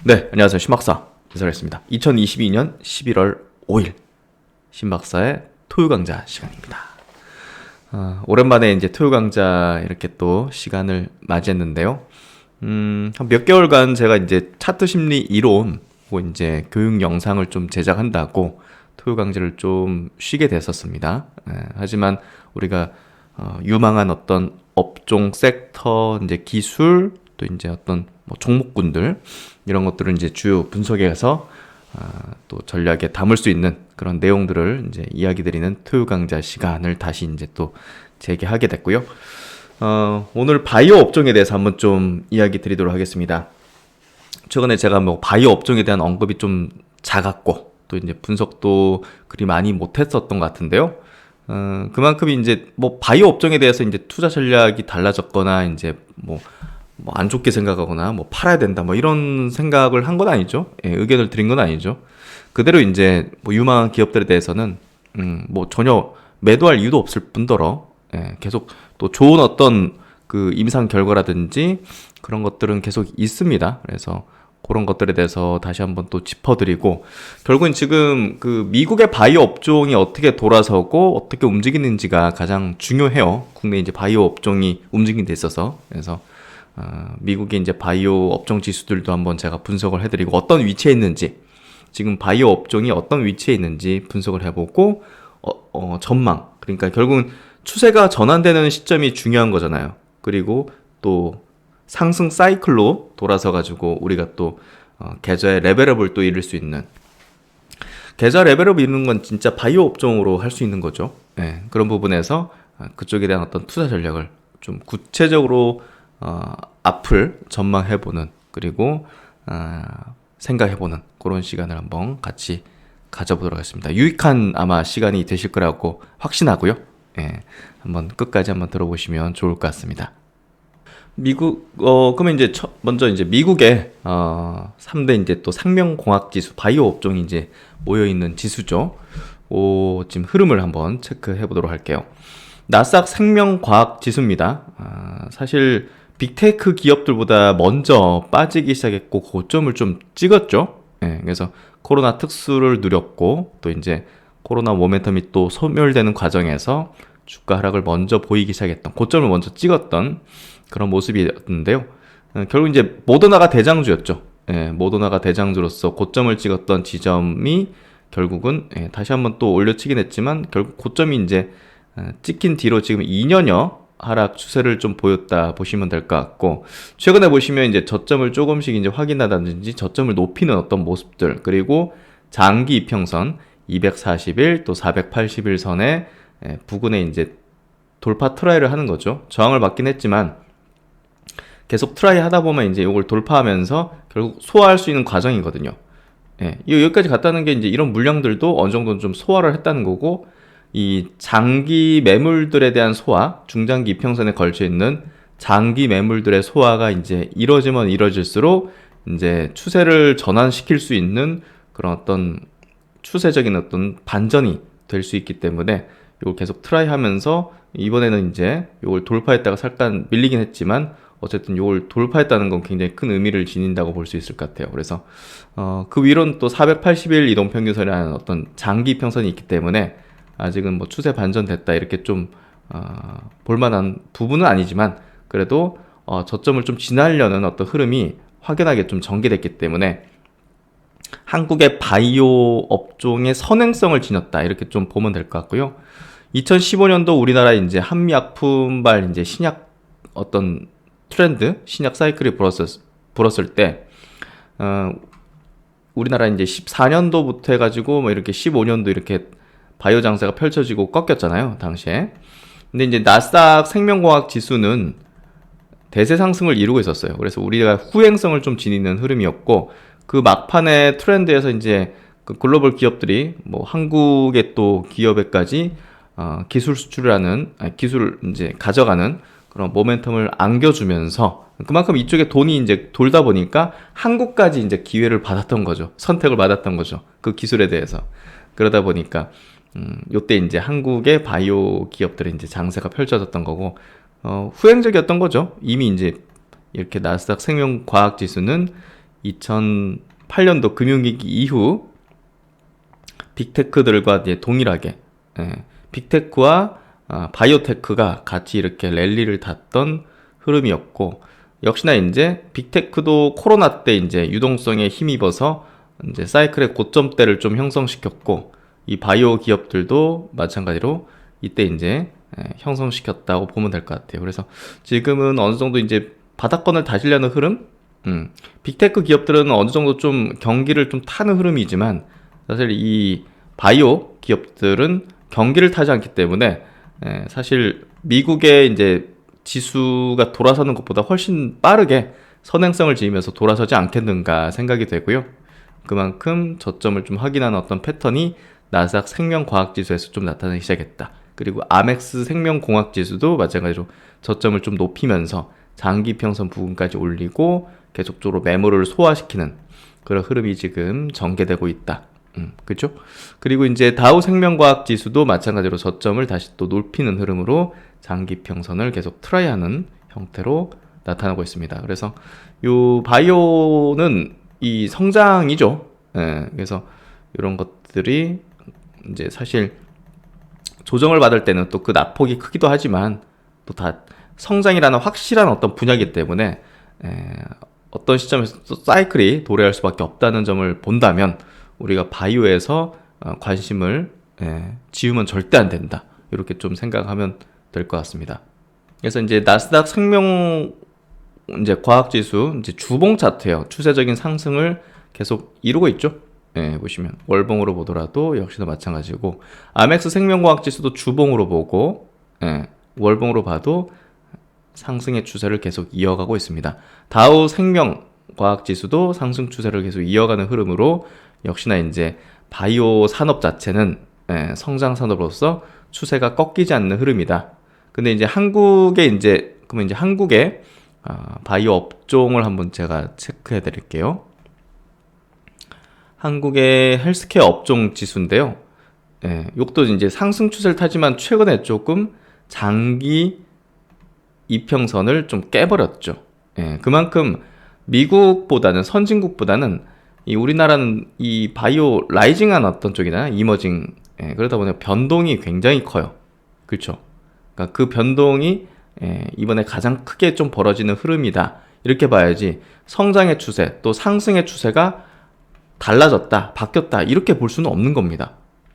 네, 안녕하세요. 신박사 인사드리겠습니다. 2022년 11월 5일 신박사의 토요 강좌 시간입니다. 오랜만에 이제 토요 강좌 이렇게 또 시간을 맞이했는데요. 한 몇 개월간 제가 이제 차트 심리 이론 뭐 이제 교육 영상을 좀 제작한다고 토요 강좌를 좀 쉬게 됐었습니다. 하지만 우리가 유망한 어떤 업종, 섹터, 이제 기술, 또 이제 어떤 뭐 종목군들 이런 것들을 이제 주요 분석해서 또 전략에 담을 수 있는 그런 내용들을 이제 이야기 드리는 토요 강좌 시간을 다시 이제 또 재개하게 됐고요. 오늘 바이오 업종에 대해서 한번 좀 이야기 드리도록 하겠습니다. 최근에 제가 뭐 바이오 업종에 대한 언급이 좀 작았고 또 이제 분석도 그리 많이 못했었던 것 같은데요. 그만큼 이제 뭐 바이오 업종에 대해서 이제 투자 전략이 달라졌거나 이제 뭐 안 좋게 생각하거나 뭐 팔아야 된다 뭐 이런 생각을 한 건 아니죠. 예, 의견을 드린 건 아니죠. 그대로 이제 뭐 유망한 기업들에 대해서는 뭐 전혀 매도할 이유도 없을 뿐더러 계속 또 좋은 어떤 그 임상 결과라든지 그런 것들은 계속 있습니다. 그래서 그런 것들에 대해서 다시 한번 또 짚어드리고 결국은 지금 그 미국의 바이오 업종이 어떻게 돌아서고 어떻게 움직이는지가 가장 중요해요. 국내 이제 바이오 업종이 움직이는 데 있어서. 그래서 미국의 이제 바이오 업종 지수들도 한번 제가 분석을 해드리고 어떤 위치에 있는지 지금 바이오 업종이 어떤 위치에 있는지 분석을 해보고 전망 그러니까 결국은 추세가 전환되는 시점이 중요한 거잖아요. 그리고 또 상승 사이클로 돌아서 가지고 우리가 또 계좌의 레벨업을 또 이룰 수 있는 계좌 레벨업 이루는 건 진짜 바이오 업종으로 할 수 있는 거죠. 네, 그런 부분에서 그쪽에 대한 어떤 투자 전략을 좀 구체적으로 앞을 전망해보는 그리고 생각해보는 그런 시간을 한번 같이 가져보도록 하겠습니다. 유익한 아마 시간이 되실 거라고 확신하고요. 예, 한번 끝까지 한번 들어보시면 좋을 것 같습니다. 미국 그러면 이제 먼저 이제 미국의 3대 이제 또 생명공학 지수 바이오 업종이 이제 모여 있는 지수죠. 지금 흐름을 한번 체크해 보도록 할게요. 나스닥 생명과학 지수입니다. 사실 빅테크 기업들보다 먼저 빠지기 시작했고 고점을 좀 찍었죠. 예, 그래서 코로나 특수를 누렸고 또 이제 코로나 모멘텀이 또 소멸되는 과정에서 주가 하락을 먼저 보이기 시작했던 고점을 먼저 찍었던 그런 모습이었는데요. 결국 이제 모더나가 대장주였죠. 예, 모더나가 대장주로서 고점을 찍었던 지점이 결국은 다시 한번 또 올려치긴 했지만 결국 고점이 이제 찍힌 뒤로 지금 2년여 하락 추세를 좀 보였다 보시면 될 것 같고 최근에 보시면 이제 저점을 조금씩 이제 확인하다든지 저점을 높이는 어떤 모습들 그리고 장기 이평선 240일 또 480일 선에 부근에 이제 돌파 트라이를 하는 거죠. 저항을 받긴 했지만 계속 트라이 하다 보면 이제 이걸 돌파하면서 결국 소화할 수 있는 과정이거든요. 예, 여기까지 갔다는 게 이제 이런 물량들도 어느 정도는 좀 소화를 했다는 거고 이 장기 매물들에 대한 소화, 중장기 이평선에 걸쳐 있는 장기 매물들의 소화가 이제 이뤄지면 이뤄질수록 이제 추세를 전환시킬 수 있는 그런 어떤 추세적인 어떤 반전이 될 수 있기 때문에 이걸 계속 트라이 하면서 이번에는 이제 이걸 돌파했다가 잠깐 밀리긴 했지만 어쨌든 이걸 돌파했다는 건 굉장히 큰 의미를 지닌다고 볼 수 있을 것 같아요. 그래서 그 위로는 또 480일 이동평균선이라는 어떤 장기 이평선이 있기 때문에 아직은 뭐 추세 반전됐다 이렇게 좀 볼만한 부분은 아니지만 그래도 저점을 좀 지나려는 어떤 흐름이 확연하게 좀 전개됐기 때문에 한국의 바이오 업종의 선행성을 지녔다 이렇게 좀 보면 될 것 같고요. 2015년도 우리나라 이제 한미약품발 이제 신약 어떤 트렌드 신약 사이클이 불었을 때 우리나라 이제 14년도부터 해가지고 뭐 이렇게 15년도 이렇게 바이오 장세가 펼쳐지고 꺾였잖아요, 당시에. 근데 이제 나스닥 생명과학 지수는 대세 상승을 이루고 있었어요. 그래서 우리가 후행성을 좀 지니는 흐름이었고, 그 막판에 트렌드에서 이제 그 글로벌 기업들이 뭐 한국의 또 기업에까지 기술 수출을 하는, 기술을 이제 가져가는 그런 모멘텀을 안겨주면서 그만큼 이쪽에 돈이 이제 돌다 보니까 한국까지 이제 기회를 받았던 거죠. 선택을 받았던 거죠. 그 기술에 대해서. 그러다 보니까 요때 이제 한국의 바이오 기업들의 이제 장세가 펼쳐졌던 거고 후행적이었던 거죠. 이미 이제 이렇게 나스닥 생명과학 지수는 2008년도 금융위기 이후 빅테크들과 이제 동일하게 빅테크와 바이오테크가 같이 이렇게 랠리를 탔던 흐름이었고, 역시나 이제 빅테크도 코로나 때 이제 유동성에 힘입어서 이제 사이클의 고점대를 좀 형성시켰고, 이 바이오 기업들도 마찬가지로 이때 이제 형성시켰다고 보면 될 것 같아요. 그래서 지금은 어느 정도 이제 바닥권을 다지려는 흐름? 빅테크 기업들은 어느 정도 좀 경기를 좀 타는 흐름이지만, 사실 이 바이오 기업들은 경기를 타지 않기 때문에 사실 미국의 이제 지수가 돌아서는 것보다 훨씬 빠르게 선행성을 지으면서 돌아서지 않겠는가 생각이 되고요. 그만큼 저점을 좀 확인하는 어떤 패턴이 나스닥 생명과학지수에서 좀 나타나기 시작했다. 그리고 아멕스 생명공학지수도 마찬가지로 저점을 좀 높이면서 장기평선 부근까지 올리고 계속적으로 매물을 소화시키는 그런 흐름이 지금 전개되고 있다. 그렇죠? 그리고 이제 다우 생명과학 지수도 마찬가지로 저점을 다시 또 높이는 흐름으로 장기평선을 계속 트라이하는 형태로 나타나고 있습니다. 그래서 요 바이오는 이 성장이죠. 그래서 이런 것들이 이제 사실 조정을 받을 때는 또 그 낙폭이 크기도 하지만 또 다 성장이라는 확실한 어떤 분야이기 때문에 어떤 시점에서 또 사이클이 도래할 수밖에 없다는 점을 본다면 우리가 바이오에서 관심을 지우면 절대 안 된다. 이렇게 좀 생각하면 될 것 같습니다. 그래서 이제 나스닥 생명 이제 과학지수 이제 주봉 차트예요. 추세적인 상승을 계속 이루고 있죠. 보시면 월봉으로 보더라도 역시나 마찬가지고, 아멕스 생명과학지수도 주봉으로 보고 월봉으로 봐도 상승의 추세를 계속 이어가고 있습니다. 다우 생명과학지수도 상승 추세를 계속 이어가는 흐름으로 역시나 이제 바이오 산업 자체는 성장 산업으로서 추세가 꺾이지 않는 흐름이다. 근데 이제 그러면 이제 한국의 바이오 업종을 한번 제가 체크해 드릴게요. 한국의 헬스케어 업종 지수인데요. 이것도 이제 상승 추세를 타지만 최근에 조금 장기 이평선을 좀 깨버렸죠. 그만큼 미국보다는, 선진국보다는 이 우리나라는 이 바이오 라이징한 어떤 쪽이나 이머징, 그러다 보니 변동이 굉장히 커요. 그렇죠? 그러니까 그 변동이 이번에 가장 크게 좀 벌어지는 흐름이다. 이렇게 봐야지 성장의 추세, 또 상승의 추세가 달라졌다, 바뀌었다, 이렇게 볼 수는 없는 겁니다.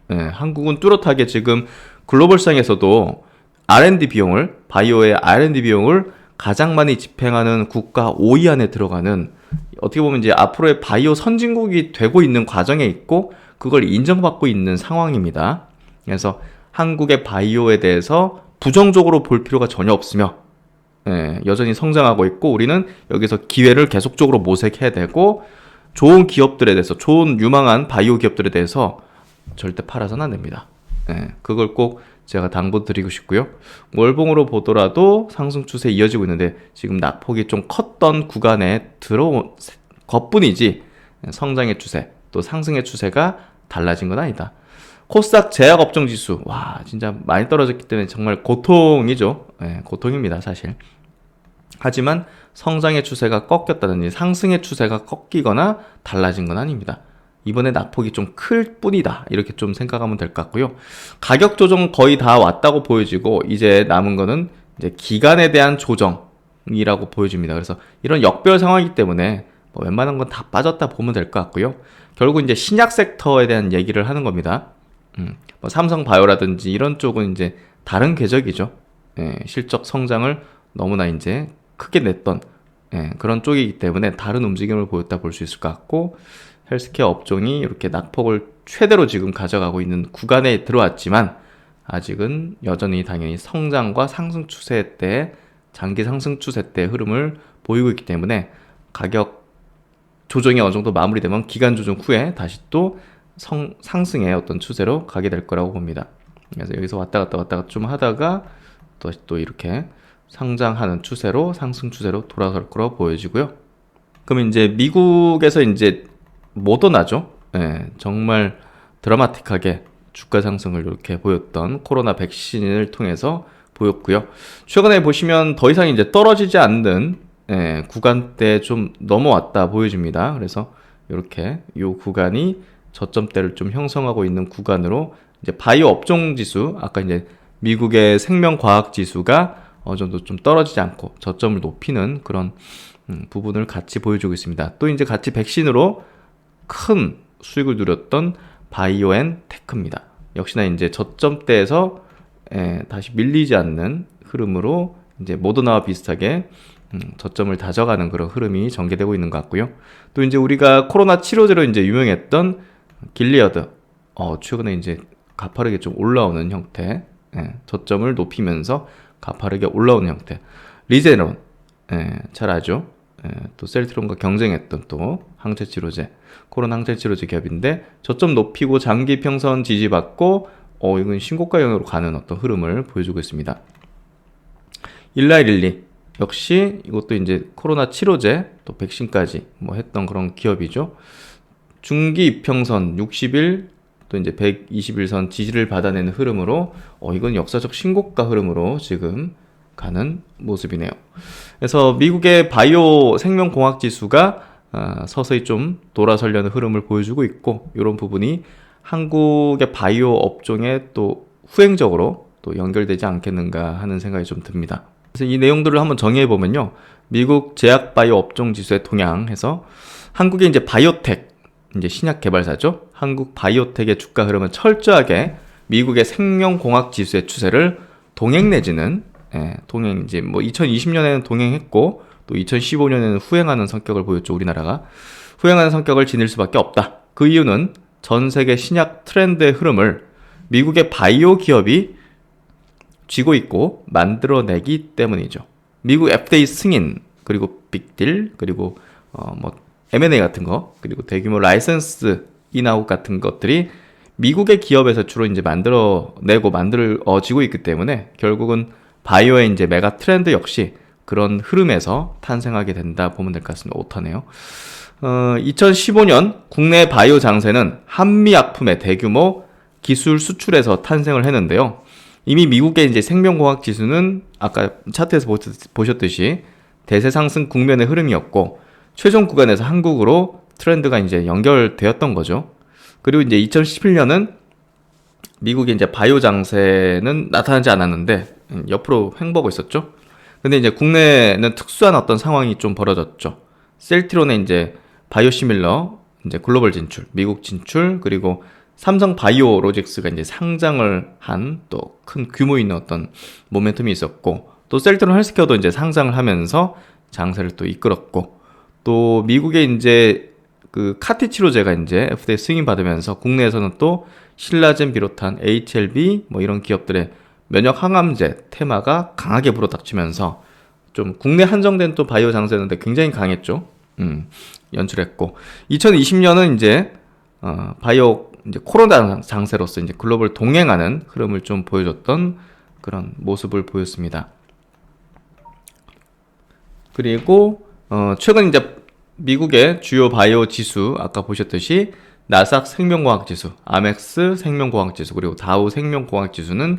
한국은 뚜렷하게 지금 글로벌 시장에서도 R&D 비용을, 바이오의 R&D 비용을 가장 많이 집행하는 국가 5위 안에 들어가는, 어떻게 보면 이제 앞으로의 바이오 선진국이 되고 있는 과정에 있고 그걸 인정받고 있는 상황입니다. 그래서 한국의 바이오에 대해서 부정적으로 볼 필요가 전혀 없으며 여전히 성장하고 있고, 우리는 여기서 기회를 계속적으로 모색해야 되고, 좋은 기업들에 대해서, 좋은 유망한 바이오 기업들에 대해서 절대 팔아서는 안 됩니다. 그걸 꼭 제가 당부드리고 싶고요. 월봉으로 보더라도 상승 추세 이어지고 있는데 지금 낙폭이 좀 컸던 구간에 들어온 것뿐이지 성장의 추세, 또 상승의 추세가 달라진 건 아니다. 코스닥 제약업종 지수, 와 진짜 많이 떨어졌기 때문에 정말 고통이죠. 고통입니다 사실. 하지만 성장의 추세가 꺾였다든지 상승의 추세가 꺾이거나 달라진 건 아닙니다. 이번에 낙폭이 좀 클 뿐이다, 이렇게 좀 생각하면 될 것 같고요. 가격 조정 거의 다 왔다고 보여지고 이제 남은 거는 이제 기간에 대한 조정이라고 보여집니다. 그래서 이런 역별 상황이기 때문에 뭐 웬만한 건 다 빠졌다 보면 될 것 같고요. 결국 이제 신약 섹터에 대한 얘기를 하는 겁니다. 뭐 삼성바이오라든지 이런 쪽은 이제 다른 궤적이죠. 실적 성장을 너무나 이제 크게 냈던 그런 쪽이기 때문에 다른 움직임을 보였다 볼 수 있을 것 같고, 헬스케어 업종이 이렇게 낙폭을 최대로 지금 가져가고 있는 구간에 들어왔지만 아직은 여전히 당연히 성장과 상승 추세 때, 장기 상승 추세 때 흐름을 보이고 있기 때문에 가격 조정이 어느 정도 마무리되면 기간 조정 후에 다시 또 상승의 어떤 추세로 가게 될 거라고 봅니다. 그래서 여기서 왔다 갔다 좀 하다가 또 이렇게 상장하는 추세로, 상승 추세로 돌아갈 거라고 보여지고요. 그럼 이제 미국에서 이제 모더나죠. 정말 드라마틱하게 주가 상승을 이렇게 보였던 코로나 백신을 통해서 보였고요. 최근에 보시면 더 이상 이제 떨어지지 않는 구간대 좀 넘어왔다 보여집니다. 그래서 이렇게 이 구간이 저점대를 좀 형성하고 있는 구간으로 이제 바이오 업종 지수, 아까 이제 미국의 생명과학 지수가 어느 정도 좀 떨어지지 않고 저점을 높이는 그런 부분을 같이 보여주고 있습니다. 또 이제 같이 백신으로 큰 수익을 누렸던 바이오엔테크입니다. 역시나 이제 저점대에서 다시 밀리지 않는 흐름으로 이제 모더나와 비슷하게 저점을 다져가는 그런 흐름이 전개되고 있는 것 같고요. 또 이제 우리가 코로나 치료제로 이제 유명했던 길리어드, 최근에 이제 가파르게 좀 올라오는 형태, 저점을 높이면서 가파르게 올라오는 형태. 리제론, 잘 알죠? 또 셀트론과 경쟁했던 또 항체치료제, 코로나 항체치료제 기업인데 저점 높이고 장기 평선 지지받고 이건 신고가 영역으로 가는 어떤 흐름을 보여주고 있습니다. 일라이릴리 역시 이것도 이제 코로나 치료제 또 백신까지 뭐 했던 그런 기업이죠. 중기 이평선 60일 또 이제 120일선 지지를 받아내는 흐름으로 이건 역사적 신고가 흐름으로 지금 가는 모습이네요. 그래서 미국의 바이오 생명공학 지수가 서서히 좀 돌아서려는 흐름을 보여주고 있고, 이런 부분이 한국의 바이오 업종에 또 후행적으로 또 연결되지 않겠는가 하는 생각이 좀 듭니다. 그래서 이 내용들을 한번 정의해 보면요, 미국 제약 바이오 업종 지수에 동향해서 한국의 이제 바이오텍, 이제 신약 개발사죠. 한국 바이오텍의 주가 흐름은 철저하게 미국의 생명공학 지수의 추세를 동행 내지는 동행, 이제 뭐 2020년에는 동행했고 또 2015년에는 후행하는 성격을 보였죠. 우리나라가 후행하는 성격을 지닐 수밖에 없다. 그 이유는 전 세계 신약 트렌드의 흐름을 미국의 바이오 기업이 쥐고 있고 만들어내기 때문이죠. 미국 FDA 승인, 그리고 빅딜, 그리고 뭐 M&A 같은 거, 그리고 대규모 라이선스 인아웃 같은 것들이 미국의 기업에서 주로 이제 만들어내고 만들어지고 있기 때문에 결국은 바이오의 이제 메가 트렌드 역시 그런 흐름에서 탄생하게 된다 보면 될 것 같습니다. 오타네요. 2015년 국내 바이오 장세는 한미약품의 대규모 기술 수출에서 탄생을 했는데요. 이미 미국의 이제 생명공학 지수는 아까 차트에서 보셨듯이 대세 상승 국면의 흐름이었고, 최종 구간에서 한국으로 트렌드가 이제 연결되었던 거죠. 그리고 이제 2017년은 미국의 이제 바이오 장세는 나타나지 않았는데 옆으로 횡보하고 있었죠. 근데 이제 국내는 특수한 어떤 상황이 좀 벌어졌죠. 셀트론의 이제 바이오시밀러 이제 글로벌 진출, 미국 진출, 그리고 삼성 바이오로직스가 이제 상장을 한 또 큰 규모 있는 어떤 모멘텀이 있었고, 또 셀트론 헬스케어도 이제 상장을 하면서 장세를 또 이끌었고, 또 미국의 이제 그 카티 치료제가 이제 FDA 승인 받으면서 국내에서는 또 신라젠 비롯한 HLB 뭐 이런 기업들의 면역 항암제 테마가 강하게 불어닥치면서 좀 국내 한정된 또 바이오 장세였는데 굉장히 강했죠. 연출했고, 2020년은 이제 바이오 이제 코로나 장세로서 이제 글로벌 동행하는 흐름을 좀 보여줬던 그런 모습을 보였습니다. 그리고 최근 이제 미국의 주요 바이오 지수 아까 보셨듯이 나스닥 생명공학 지수, 아멕스 생명공학 지수, 그리고 다우 생명공학 지수는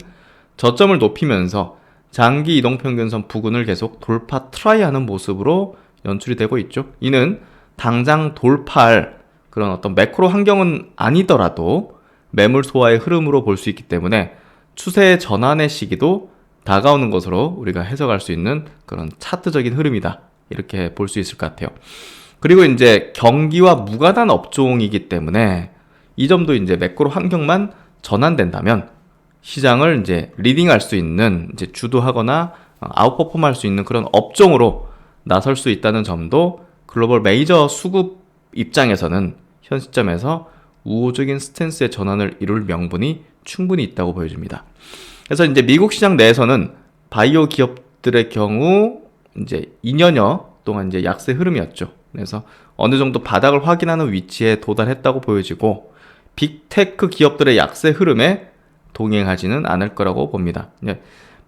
저점을 높이면서 장기 이동평균선 부근을 계속 돌파 트라이하는 모습으로 연출이 되고 있죠. 이는 당장 돌파할 그런 어떤 매크로 환경은 아니더라도 매물 소화의 흐름으로 볼 수 있기 때문에 추세의 전환의 시기도 다가오는 것으로 우리가 해석할 수 있는 그런 차트적인 흐름이다, 이렇게 볼 수 있을 것 같아요. 그리고 이제 경기와 무관한 업종이기 때문에 이 점도 이제 매크로 환경만 전환된다면 시장을 이제 리딩할 수 있는, 이제 주도하거나 아웃퍼폼 할 수 있는 그런 업종으로 나설 수 있다는 점도 글로벌 메이저 수급 입장에서는 현 시점에서 우호적인 스탠스의 전환을 이룰 명분이 충분히 있다고 보여집니다. 그래서 이제 미국 시장 내에서는 바이오 기업들의 경우 이제 2년여 동안 이제 약세 흐름이었죠. 그래서 어느 정도 바닥을 확인하는 위치에 도달했다고 보여지고, 빅테크 기업들의 약세 흐름에 동행하지는 않을 거라고 봅니다.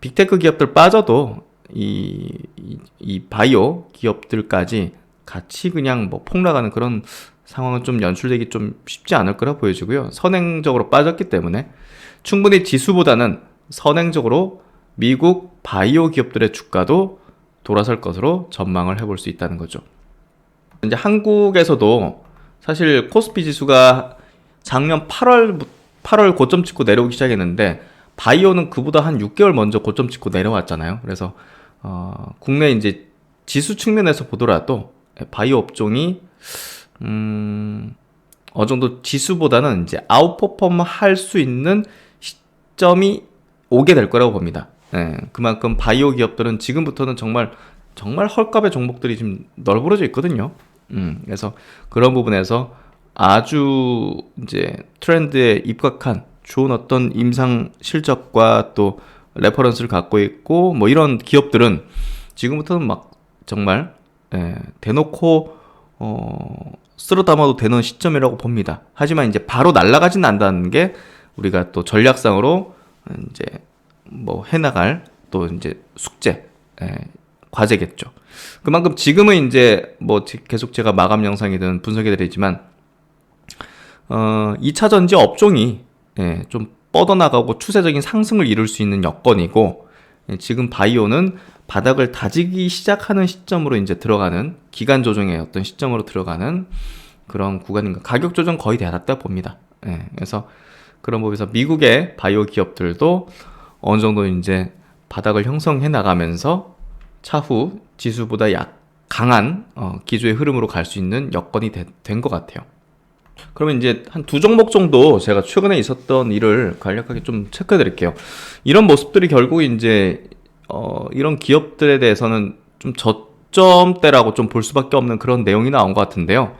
빅테크 기업들 빠져도 이 바이오 기업들까지 같이 그냥 뭐 폭락하는 그런 상황은 좀 연출되기 좀 쉽지 않을 거라 보여지고요. 선행적으로 빠졌기 때문에 충분히 지수보다는 선행적으로 미국 바이오 기업들의 주가도 돌아설 것으로 전망을 해볼 수 있다는 거죠. 이제 한국에서도 사실 코스피 지수가 작년 8월 고점 찍고 내려오기 시작했는데 바이오는 그보다 한 6개월 먼저 고점 찍고 내려왔잖아요. 그래서 국내 이제 지수 측면에서 보더라도 바이오 업종이 어느 정도 지수보다는 이제 아웃퍼폼 할 수 있는 시점이 오게 될 거라고 봅니다. 그만큼 바이오 기업들은 지금부터는 정말 헐값의 종목들이 지금 널브러져 있거든요. 그래서 그런 부분에서 아주 이제 트렌드에 입각한 좋은 어떤 임상 실적과 또 레퍼런스를 갖고 있고 뭐 이런 기업들은 지금부터는 막 정말 대놓고 쓸어 담아도 되는 시점이라고 봅니다. 하지만 이제 바로 날아가진 않는다는 게 우리가 또 전략상으로 이제 뭐 해나갈 또 이제 숙제, 과제겠죠. 그만큼 지금은 이제 뭐 계속 제가 마감 영상이든 분석해드리지만 2차 전지 업종이 좀 뻗어나가고 추세적인 상승을 이룰 수 있는 여건이고 지금 바이오는 바닥을 다지기 시작하는 시점으로 이제 들어가는 기간 조정의 어떤 시점으로 들어가는 그런 구간인가. 가격 조정 거의 되었다 봅니다. 그래서 그런 부분에서 미국의 바이오 기업들도 어느 정도 이제 바닥을 형성해 나가면서 차후 지수보다 강한 기조의 흐름으로 갈 수 있는 여건이 된 것 같아요. 그러면 이제 한 두 종목 정도 제가 최근에 있었던 일을 간략하게 좀 체크해 드릴게요. 이런 모습들이 결국 이제 이런 기업들에 대해서는 좀 저점대라고 좀 볼 수밖에 없는 그런 내용이 나온 것 같은데요.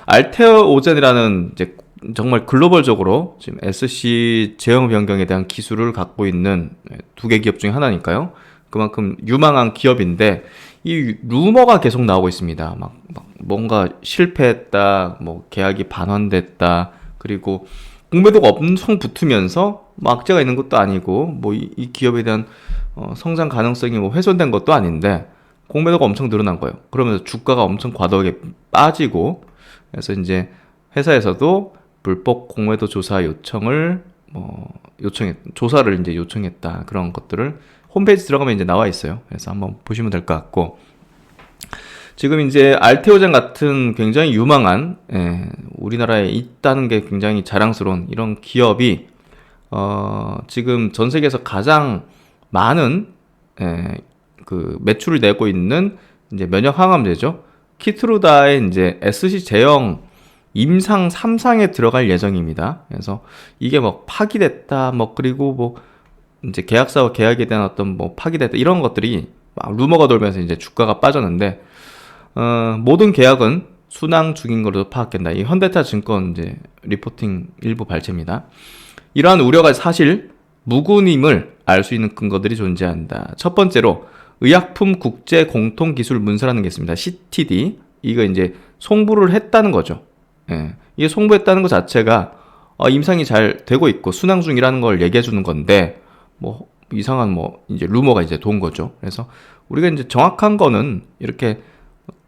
알테오젠이라는 이제 정말 글로벌적으로 지금 SC 제형 변경에 대한 기술을 갖고 있는 두 개 기업 중에 하나니까요. 그만큼 유망한 기업인데 이 루머가 계속 나오고 있습니다. 막 뭔가 실패했다, 뭐 계약이 반환됐다, 그리고 공매도가 엄청 붙으면서 뭐 악재가 있는 것도 아니고 뭐 이 기업에 대한 성장 가능성이 뭐 훼손된 것도 아닌데 공매도가 엄청 늘어난 거예요. 그러면서 주가가 엄청 과도하게 빠지고 그래서 이제 회사에서도 불법 공매도 조사 요청을 조사를 이제 요청했다. 그런 것들을 홈페이지 들어가면 이제 나와 있어요. 그래서 한번 보시면 될 것 같고 지금 이제 알테오젠 같은 굉장히 유망한 우리나라에 있다는 게 굉장히 자랑스러운 이런 기업이 지금 전 세계에서 가장 많은 그 매출을 내고 있는 이제 면역 항암제죠. 키트루다의 이제 SC 제형 임상 3상에 들어갈 예정입니다. 그래서 이게 뭐 파기됐다, 뭐 그리고 뭐 이제 계약사와 계약에 대한 어떤 뭐 파기됐다 이런 것들이 막 루머가 돌면서 이제 주가가 빠졌는데 모든 계약은 순항 중인 걸로 파악된다. 이 현대차 증권 이제 리포팅 일부 발췌입니다. 이러한 우려가 사실 무근임을 알 수 있는 근거들이 존재한다. 첫 번째로 의약품 국제 공통 기술 문서라는 게 있습니다. CTD. 이거 이제 송부를 했다는 거죠. 이게 송부했다는 것 자체가 임상이 잘 되고 있고 순항 중이라는 걸 얘기해 주는 건데 뭐 이상한 뭐 이제 루머가 이제 돈 거죠. 그래서 우리가 이제 정확한 거는 이렇게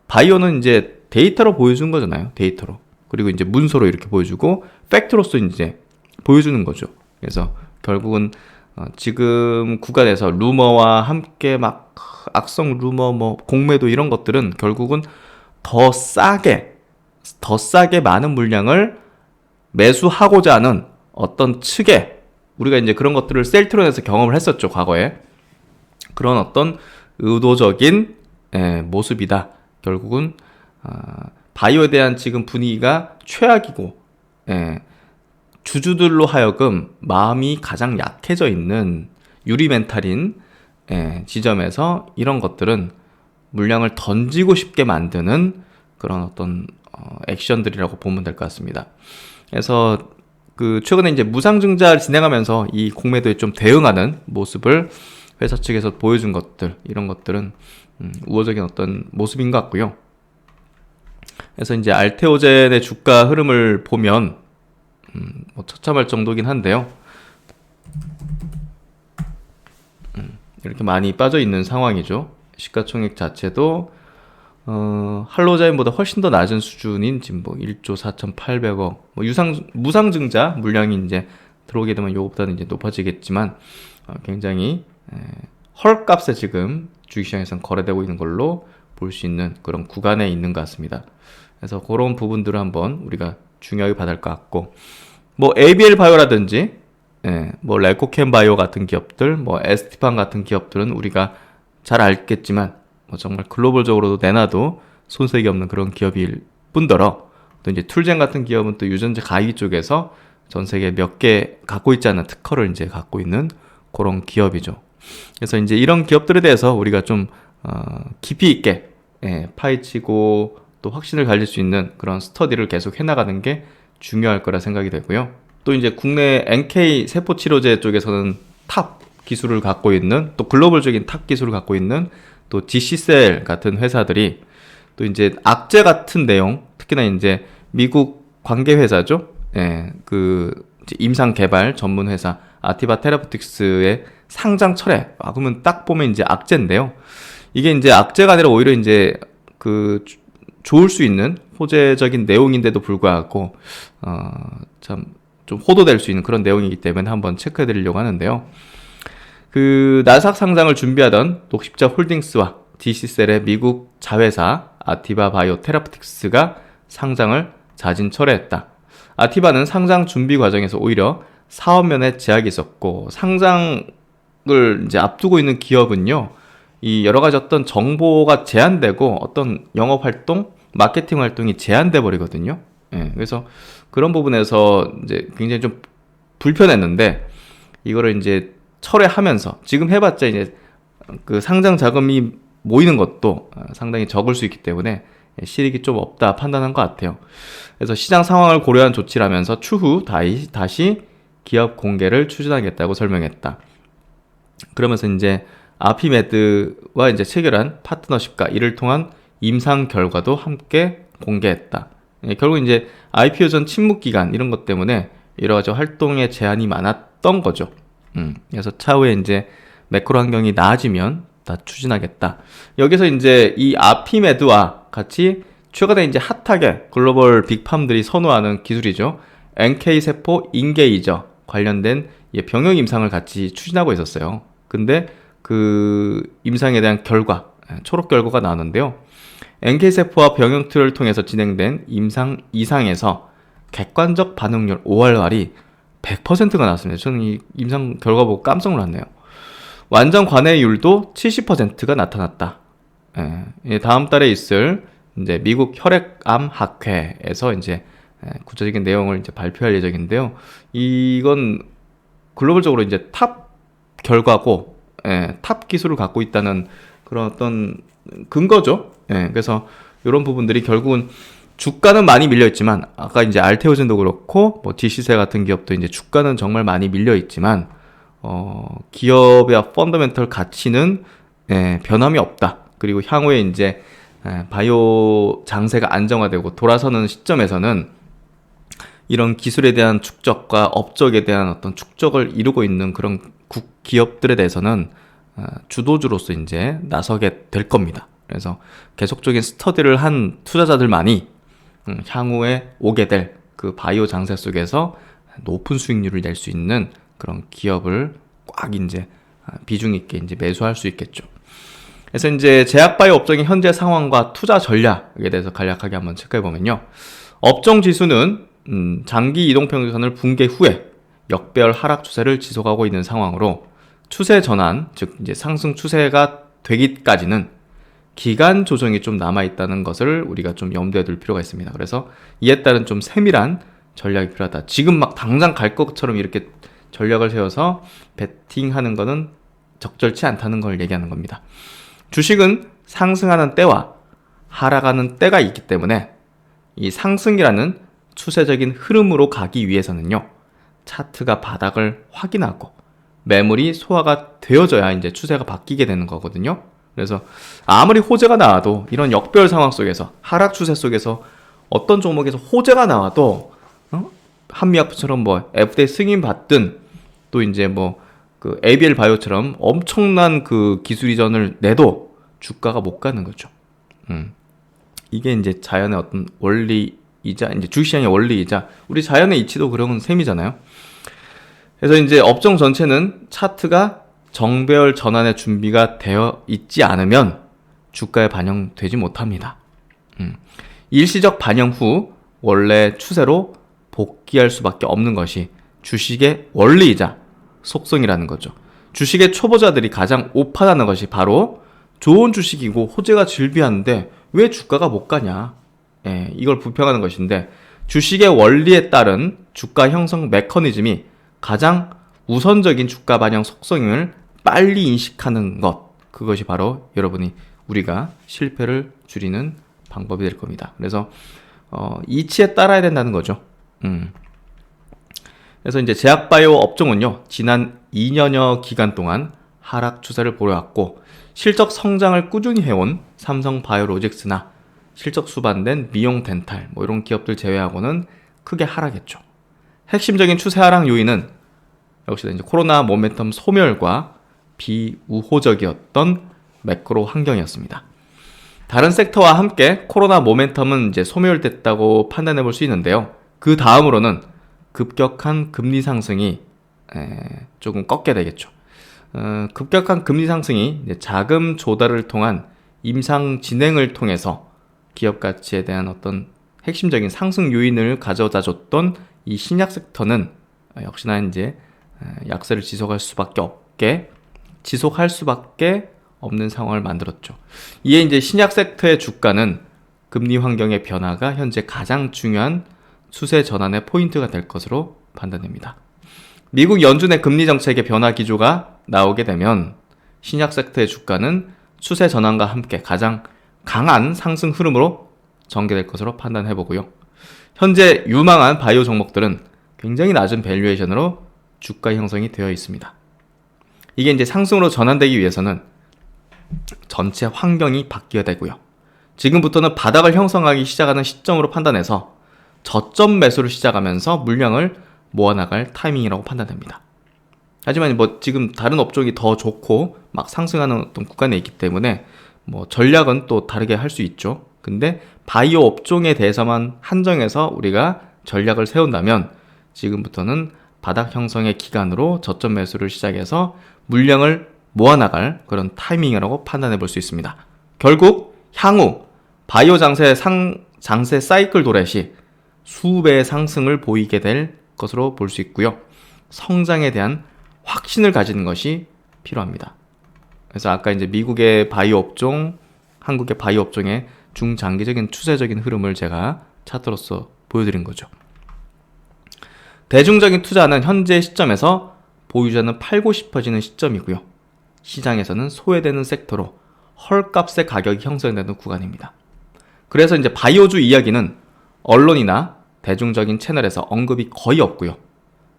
바이오는 이제 데이터로 보여준 거잖아요. 데이터로. 그리고 이제 문서로 이렇게 보여주고 팩트로서 이제 보여주는 거죠. 그래서 결국은 지금 구간에서 루머와 함께 막 악성 루머 뭐 공매도 이런 것들은 결국은 더 싸게 많은 물량을 매수하고자 하는 어떤 측의 우리가 이제 그런 것들을 셀트론에서 경험을 했었죠. 과거에. 그런 어떤 의도적인 모습이다. 결국은 바이오에 대한 지금 분위기가 최악이고 주주들로 하여금 마음이 가장 약해져 있는 유리멘탈인 지점에서 이런 것들은 물량을 던지고 싶게 만드는 그런 어떤 액션들이라고 보면 될 것 같습니다. 그래서 그 최근에 이제 무상증자를 진행하면서 이 공매도에 좀 대응하는 모습을 회사 측에서 보여준 것들 이런 것들은 우호적인 어떤 모습인 것 같고요. 그래서 이제 알테오젠의 주가 흐름을 보면 뭐 처참할 정도긴 한데요. 이렇게 많이 빠져 있는 상황이죠. 시가총액 자체도 할로자인보다 훨씬 더 낮은 수준인 지금 뭐 1조 4,800억 뭐 무상증자 물량이 이제 들어오게 되면 요거보다는 이제 높아지겠지만 굉장히 헐값에 지금 주식시장에서는 거래되고 있는 걸로 볼 수 있는 그런 구간에 있는 것 같습니다. 그래서 그런 부분들을 한번 우리가 중요하게 봐야 될 것 같고, 뭐 ABL 바이오라든지 뭐 레코캠 바이오 같은 기업들, 뭐 에스티판 같은 기업들은 우리가 잘 알겠지만 뭐 정말 글로벌적으로도 내놔도 손색이 없는 그런 기업일 뿐더러, 또 이제 툴젠 같은 기업은 또 유전자 가위 쪽에서 전 세계 몇 개 갖고 있지 않은 특허를 이제 갖고 있는 그런 기업이죠. 그래서 이제 이런 기업들에 대해서 우리가 좀 깊이 있게 파헤치고 또 확신을 가질 수 있는 그런 스터디를 계속 해나가는 게 중요할 거라 생각이 되고요. 또 이제 국내 NK 세포 치료제 쪽에서는 탑 기술을 갖고 있는, 또 글로벌적인 탑 기술을 갖고 있는 또 DC셀 같은 회사들이 또 이제 악재 같은 내용, 특히나 이제 미국 관계 회사죠. 그 이제 임상 개발 전문 회사 아티바 테라포틱스의 상장 철회. 그러면 딱 보면 이제 악재인데요. 이게 이제 악재가 아니라 오히려 이제 그 좋을 수 있는 호재적인 내용인데도 불구하고 참 좀 호도될 수 있는 그런 내용이기 때문에 한번 체크해 드리려고 하는데요. 그 나스닥 상장을 준비하던 녹십자 홀딩스와 DC셀의 미국 자회사 아티바 바이오 테라포틱스가 상장을 자진 철회했다. 아티바는 상장 준비 과정에서 오히려 사업면에 제약이 있었고, 상장을 이제 앞두고 있는 기업은요, 이 여러 가지 어떤 정보가 제한되고 어떤 영업 활동, 마케팅 활동이 제한돼 버리거든요. 그래서 그런 부분에서 이제 굉장히 좀 불편했는데, 이거를 이제 철회하면서 지금 해봤자 이제 그 상장 자금이 모이는 것도 상당히 적을 수 있기 때문에 실익이 좀 없다 판단한 것 같아요. 그래서 시장 상황을 고려한 조치라면서 추후 다시 기업 공개를 추진하겠다고 설명했다. 그러면서 이제 아피메드와 이제 체결한 파트너십과 이를 통한 임상 결과도 함께 공개했다. 결국 이제 IPO 전 침묵 기간 이런 것 때문에 여러 가지 활동에 제한이 많았던 거죠. 그래서 차후에 이제 매크로 환경이 나아지면 다 추진하겠다. 여기서 이제 이 아피메드와 같이 최근에 이제 핫하게 글로벌 빅팜들이 선호하는 기술이죠. NK 세포 인게이저 관련된 병역 임상을 같이 추진하고 있었어요. 근데 그 임상에 대한 결과, 초록 결과가 나왔는데요. NK 세포와 병역틀을 통해서 진행된 임상 이상에서 객관적 반응률 5월 말이 100%가 나왔습니다. 저는 이 임상 결과 보고 깜짝 놀랐네요. 완전 관해율도 70%가 나타났다. 다음 달에 있을 이제 미국 혈액암 학회에서 이제 구체적인 내용을 이제 발표할 예정인데요. 이건 글로벌적으로 이제 탑 결과고, 탑 기술을 갖고 있다는 그런 어떤 근거죠. 그래서 이런 부분들이 결국은 주가는 많이 밀려있지만, 아까 이제 알테오젠도 그렇고, 뭐 DC셀 같은 기업도 이제 주가는 정말 많이 밀려있지만, 기업의 펀더멘털 가치는 변함이 없다. 그리고 향후에 이제 바이오 장세가 안정화되고 돌아서는 시점에서는 이런 기술에 대한 축적과 업적에 대한 어떤 축적을 이루고 있는 그런 기업들에 대해서는 주도주로서 이제 나서게 될 겁니다. 그래서 계속적인 스터디를 한 투자자들만이 향후에 오게 될 그 바이오 장세 속에서 높은 수익률을 낼 수 있는 그런 기업을 꽉 이제 비중 있게 이제 매수할 수 있겠죠. 그래서 이제 제약바이오 업종의 현재 상황과 투자 전략에 대해서 간략하게 한번 체크해 보면요. 업종 지수는 장기 이동평균선을 붕괴 후에 역배열 하락 추세를 지속하고 있는 상황으로 추세 전환, 즉 이제 상승 추세가 되기까지는 기간 조정이 좀 남아 있다는 것을 우리가 좀 염두에 둘 필요가 있습니다. 그래서 이에 따른 좀 세밀한 전략이 필요하다. 지금 막 당장 갈 것처럼 이렇게 전략을 세워서 베팅하는 것은 적절치 않다는 걸 얘기하는 겁니다. 주식은 상승하는 때와 하락하는 때가 있기 때문에 이 상승이라는 추세적인 흐름으로 가기 위해서는요, 차트가 바닥을 확인하고 매물이 소화가 되어져야 이제 추세가 바뀌게 되는 거거든요. 그래서 아무리 호재가 나와도 이런 역별 상황 속에서, 하락 추세 속에서 어떤 종목에서 호재가 나와도 한미약품처럼 뭐 FDA 승인 받든, 또 이제 뭐 그 ABL 바이오처럼 엄청난 그 기술 이전을 내도 주가가 못 가는 거죠. 이게 이제 자연의 어떤 원리이자 이제 주식시장의 원리이자 우리 자연의 이치도 그런 셈이잖아요. 그래서 이제 업종 전체는 차트가 정배열 전환의 준비가 되어 있지 않으면 주가에 반영되지 못합니다. 일시적 반영 후 원래 추세로 복귀할 수밖에 없는 것이 주식의 원리이자 속성이라는 거죠. 주식의 초보자들이 가장 오판하는 것이 바로 좋은 주식이고 호재가 즐비한데 왜 주가가 못 가냐, 이걸 불평하는 것인데, 주식의 원리에 따른 주가 형성 메커니즘이 가장 우선적인 주가 반영 속성을 빨리 인식하는 것, 그것이 바로 우리가 실패를 줄이는 방법이 될 겁니다. 그래서 이치에 따라야 된다는 거죠. 그래서 이제 제약바이오 업종은요, 지난 2년여 기간 동안 하락 추세를 보여왔고, 실적 성장을 꾸준히 해온 삼성바이오로직스나 실적 수반된 미용 덴탈 이런 기업들 제외하고는 크게 하락했죠. 핵심적인 추세 하락 요인은 역시 이제 코로나 모멘텀 소멸과 비우호적이었던 매크로 환경이었습니다. 다른 섹터와 함께 코로나 모멘텀은 이제 소멸됐다고 판단해 볼 수 있는데요. 그 다음으로는 급격한 금리 상승이 조금 꺾게 되겠죠. 급격한 금리 상승이 자금 조달을 통한 임상 진행을 통해서 기업 가치에 대한 어떤 핵심적인 상승 요인을 가져다 줬던 이 신약 섹터는 역시나 이제 약세를 지속할 수밖에 없는 상황을 만들었죠. 이에 이제 신약 섹터의 주가는 금리 환경의 변화가 현재 가장 중요한 추세 전환의 포인트가 될 것으로 판단됩니다. 미국 연준의 금리 정책의 변화 기조가 나오게 되면 신약 섹터의 주가는 추세 전환과 함께 가장 강한 상승 흐름으로 전개될 것으로 판단해보고요. 현재 유망한 바이오 종목들은 굉장히 낮은 밸류에이션으로 주가 형성이 되어 있습니다. 이게 이제 상승으로 전환되기 위해서는 전체 환경이 바뀌어야 되고요. 지금부터는 바닥을 형성하기 시작하는 시점으로 판단해서 저점 매수를 시작하면서 물량을 모아나갈 타이밍이라고 판단됩니다. 하지만 지금 다른 업종이 더 좋고 막 상승하는 어떤 구간에 있기 때문에 전략은 또 다르게 할 수 있죠. 근데 바이오 업종에 대해서만 한정해서 우리가 전략을 세운다면 지금부터는 바닥 형성의 기간으로 저점 매수를 시작해서 물량을 모아나갈 그런 타이밍이라고 판단해 볼 수 있습니다. 결국 향후 바이오 장세 사이클 도래 시 수배의 상승을 보이게 될 것으로 볼 수 있고요. 성장에 대한 확신을 가지는 것이 필요합니다. 그래서 아까 이제 미국의 바이오 업종, 한국의 바이오 업종의 중장기적인 추세적인 흐름을 제가 차트로서 보여드린 거죠. 대중적인 투자는 현재 시점에서 보유자는 팔고 싶어지는 시점이고요. 시장에서는 소외되는 섹터로 헐값의 가격이 형성되는 구간입니다. 그래서 이제 바이오주 이야기는 언론이나 대중적인 채널에서 언급이 거의 없고요.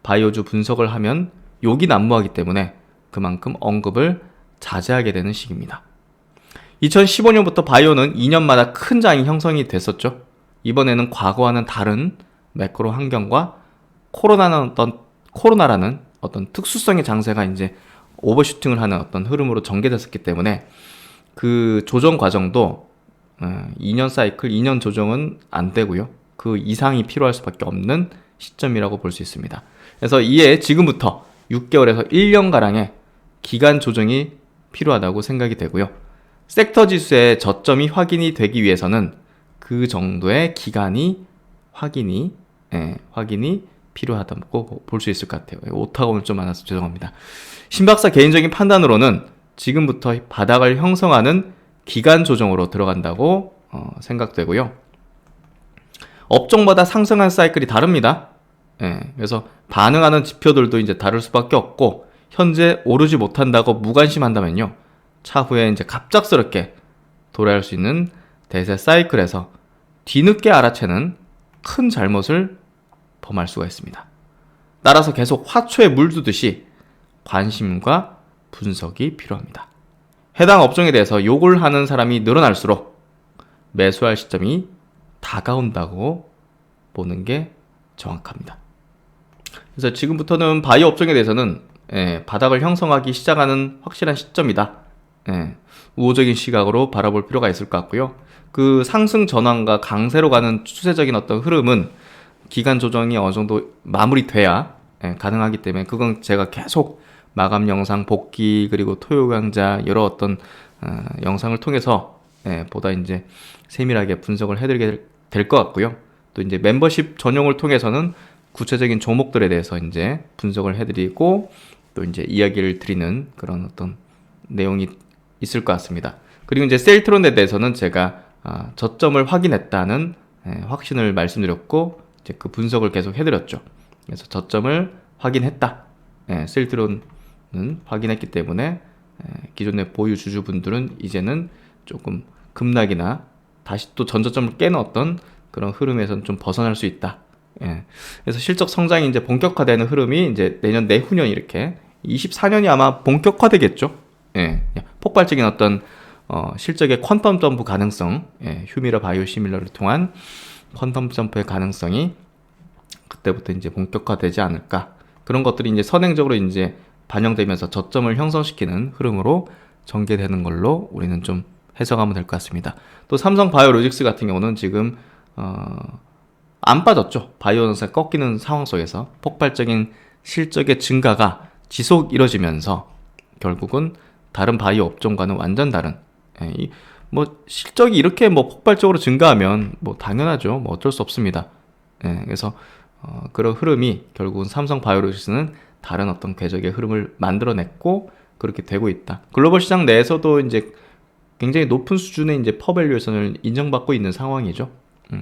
바이오주 분석을 하면 욕이 난무하기 때문에 그만큼 언급을 자제하게 되는 시기입니다. 2015년부터 바이오는 2년마다 큰 장이 형성이 됐었죠. 이번에는 과거와는 다른 매크로 환경과 코로나라는 어떤 특수성의 장세가 이제 오버슈팅을 하는 어떤 흐름으로 전개됐었기 때문에 그 조정 과정도 2년 사이클, 2년 조정은 안 되고요. 그 이상이 필요할 수밖에 없는 시점이라고 볼 수 있습니다. 그래서 이에 지금부터 6개월에서 1년가량의 기간 조정이 필요하다고 생각이 되고요. 섹터 지수의 저점이 확인이 되기 위해서는 그 정도의 기간이 확인이 필요하다고 볼 수 있을 것 같아요. 오타가 좀 많아서 죄송합니다. 신박사 개인적인 판단으로는 지금부터 바닥을 형성하는 기간 조정으로 들어간다고 생각되고요. 업종마다 상승한 사이클이 다릅니다. 그래서 반응하는 지표들도 이제 다를 수밖에 없고, 현재 오르지 못한다고 무관심한다면요, 차후에 이제 갑작스럽게 도래할 수 있는 대세 사이클에서 뒤늦게 알아채는 큰 잘못을 범할 수가 있습니다. 따라서 계속 화초에 물 두듯이 관심과 분석이 필요합니다. 해당 업종에 대해서 욕을 하는 사람이 늘어날수록 매수할 시점이 다가온다고 보는 게 정확합니다. 그래서 지금부터는 바이오 업종에 대해서는 바닥을 형성하기 시작하는 확실한 시점이다. 우호적인 시각으로 바라볼 필요가 있을 것 같고요. 그 상승 전환과 강세로 가는 추세적인 어떤 흐름은 기간 조정이 어느 정도 마무리돼야 가능하기 때문에 그건 제가 계속 마감 영상 복귀 그리고 토요 강좌 여러 어떤 영상을 통해서 보다 이제 세밀하게 분석을 해드리게 될 것 같고요. 또 이제 멤버십 전용을 통해서는 구체적인 종목들에 대해서 이제 분석을 해드리고 또 이제 이야기를 드리는 그런 어떤 내용이 있을 것 같습니다. 그리고 이제 셀트론에 대해서는 제가 저점을 확인했다는 확신을 말씀드렸고 이제 그 분석을 계속 해드렸죠. 그래서 저점을 확인했다. 셀트론은 확인했기 때문에 기존의 보유 주주분들은 이제는 조금 급락이나 다시 또 전저점을 깨는 어떤 그런 흐름에서는 좀 벗어날 수 있다. 그래서 실적 성장이 이제 본격화되는 흐름이 이제 내년 내후년 이렇게 24년이 아마 본격화되겠죠. 폭발적인 어떤 실적의 퀀텀 점프 가능성, 휴미라 바이오시밀러를 통한 퀀텀 점프의 가능성이 그때부터 이제 본격화되지 않을까. 그런 것들이 이제 선행적으로 이제 반영되면서 저점을 형성시키는 흐름으로 전개되는 걸로 우리는 좀 해석하면 될 것 같습니다. 또 삼성 바이오로직스 같은 경우는 지금 안 빠졌죠. 바이오전사 꺾이는 상황 속에서 폭발적인 실적의 증가가 지속 이뤄지면서 결국은 다른 바이오 업종과는 완전 다른 뭐 실적이 이렇게 뭐 폭발적으로 증가하면 뭐 당연하죠. 뭐 어쩔 수 없습니다. 그래서 그런 흐름이 결국은 삼성 바이오로직스는 다른 어떤 궤적의 흐름을 만들어냈고 그렇게 되고 있다. 글로벌 시장 내에서도 이제 굉장히 높은 수준의 이제 퍼밸류에이션을 인정받고 있는 상황이죠.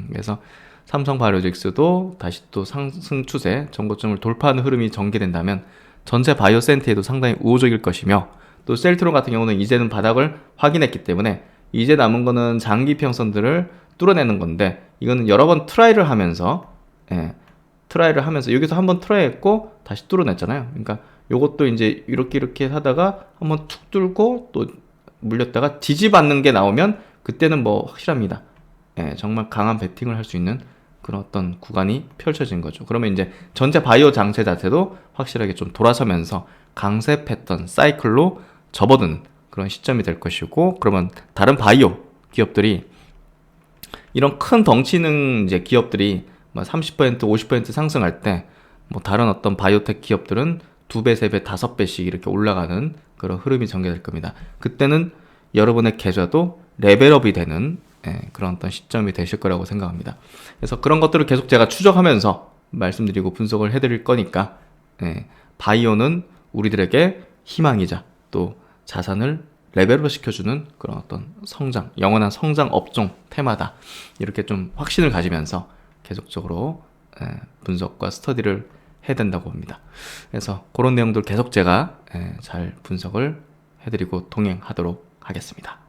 그래서 삼성 바이오로직스도 다시 또 상승 추세, 전고점을 돌파하는 흐름이 전개된다면 전체 바이오 센트에도 상당히 우호적일 것이며 또 셀트론 같은 경우는 이제는 바닥을 확인했기 때문에 이제 남은 거는 장기 평선들을 뚫어내는 건데 이거는 여러 번 트라이를 하면서 여기서 한번 트라이 했고 다시 뚫어냈잖아요. 그러니까 요것도 이제 이렇게 하다가 한번 툭 뚫고 또 물렸다가 뒤집어앉는 게 나오면 그때는 뭐 확실합니다. 정말 강한 베팅을 할 수 있는 그런 어떤 구간이 펼쳐진 거죠. 그러면 이제 전체 바이오 장세 자체도 확실하게 좀 돌아서면서 강세 패턴 사이클로 접어드는 그런 시점이 될 것이고, 그러면 다른 바이오 기업들이 이런 큰 덩치 있는 이제 기업들이 30% 50% 상승할 때 뭐 다른 어떤 바이오텍 기업들은 2배, 3배, 5배씩 이렇게 올라가는 그런 흐름이 전개될 겁니다. 그때는 여러분의 계좌도 레벨업이 되는 그런 어떤 시점이 되실 거라고 생각합니다. 그래서 그런 것들을 계속 제가 추적하면서 말씀드리고 분석을 해드릴 거니까 바이오는 우리들에게 희망이자 또 자산을 레벨업 시켜주는 그런 어떤 성장, 영원한 성장 업종 테마다 이렇게 좀 확신을 가지면서 계속적으로 분석과 스터디를 해야 된다고 봅니다. 그래서 그런 내용들 계속 제가 잘 분석을 해드리고 동행하도록 하겠습니다.